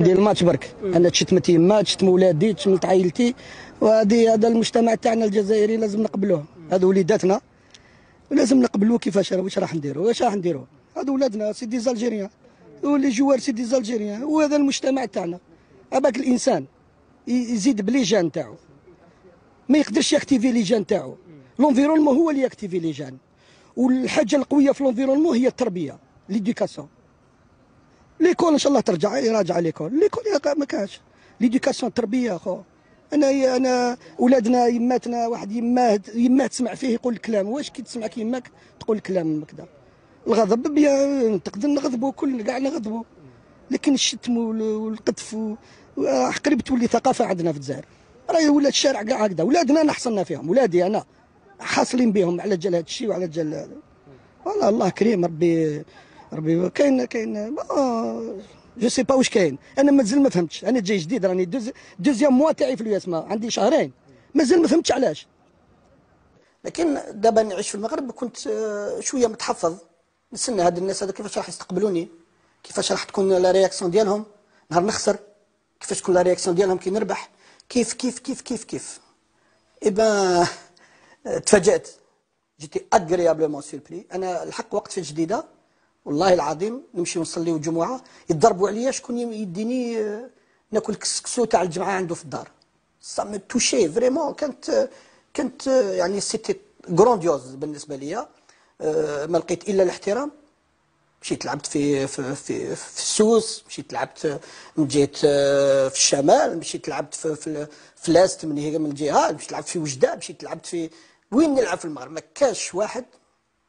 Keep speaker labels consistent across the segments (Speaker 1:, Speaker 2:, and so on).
Speaker 1: ديال الماتش برك. انا تشتمت يما، تشتم ولادي، تشتمت عائلتي، هذا المجتمع تاعنا الجزائري لازم نقبلوه. هذو وليداتنا ولازم نقبلوه. كيفاش واش راح نديروا؟ هذو ولادنا سي دي زالجيريان، واللي جوار سي دي زالجيريان، وهذا المجتمع تاعنا. هذاك الانسان يزيد بليجان تاعو، ما يقدرش يكتيفي ليجان تاعو. لونفيرونمون هو اللي يكتيفي ليجان، والحاجه القويه في لونفيرونمون هي التربيه، ليديكاسيون. ليكول ان شاء الله ترجع يراجع ليكول ما كانش ليديكاسيون التربيه. اخو انا ولادنا يماتنا، واحد يماه تسمع فيه يقول الكلام. واش كي تسمعك يماك تقول الكلام هكذا؟ الغضب نقدر نغضبوا، كل كاع نغضبوا، لكن الشتم والقذف قريب تولي ثقافه عندنا في الجزائر. راهي ولات الشارع كاع هكذا. ولادنا انا حصلنا فيهم، ولادي انا حاصلين بهم على جال هذا الشيء وعلى جال. والله الله كريم، ربي كاين جو سي با واش كاين. انا مازال ما فهمتش، انا جاي جديد، راني دوزيام موا تاعي في الياسما، عندي شهرين مازال ما فهمتش علاش. لكن دابا نعيش في المغرب كنت شويه متحفظ، نستنى هاد الناس هذا كيفاش راح يستقبلوني، كيفاش راح تكون لا رياكسيون ديالهم نهار نخسر، كيفاش تكون لا رياكسيون ديالهم كي نربح، كيف كيف كيف كيف كيف. اي تفاجأت، جيتي اغريابلومون سوربري. انا الحق وقت في الجديده والله العظيم نمشي ونصليو الجمعه يضربوا عليا شكون يديني ناكل كسكسو تاع الجمعه عنده في الدار. سا مي توشي فريمون، كانت يعني سيتي غرونديوز بالنسبه ليا. ما لقيت الا الاحترام. مشيت لعبت في السوس، مشيت لعبت من جهه في الشمال، مشيت لعبت في لاست من الجهه، مشيت لعبت في وجده، مشيت لعبت في وين نلعب في المغرب. ما كاش واحد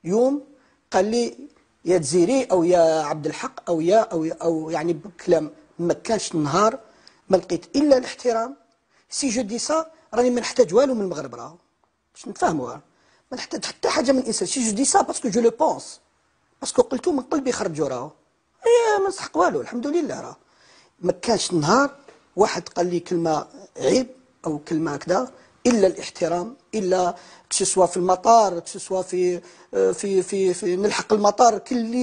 Speaker 1: يوم قال لي يا جزيري او يا عبد الحق او يعني بكلام. ما كانش نهار ما لقيت الا الاحترام. سي جو دي سا راني ما نحتاج والو من المغرب، راه باش نتفاهموا، ما نحتاج حتى حاجه من الانسان. سي جو دي سا باسكو جو لو بونس، باسكو قلتو من قلبي خرجوا، راهو ما نسحق والو الحمد لله. راه ما كانش نهار واحد قال لي كلمه عيب او كلمه كذا الا الاحترام. الا كسوا في المطار، كسوا في نلحق المطار كل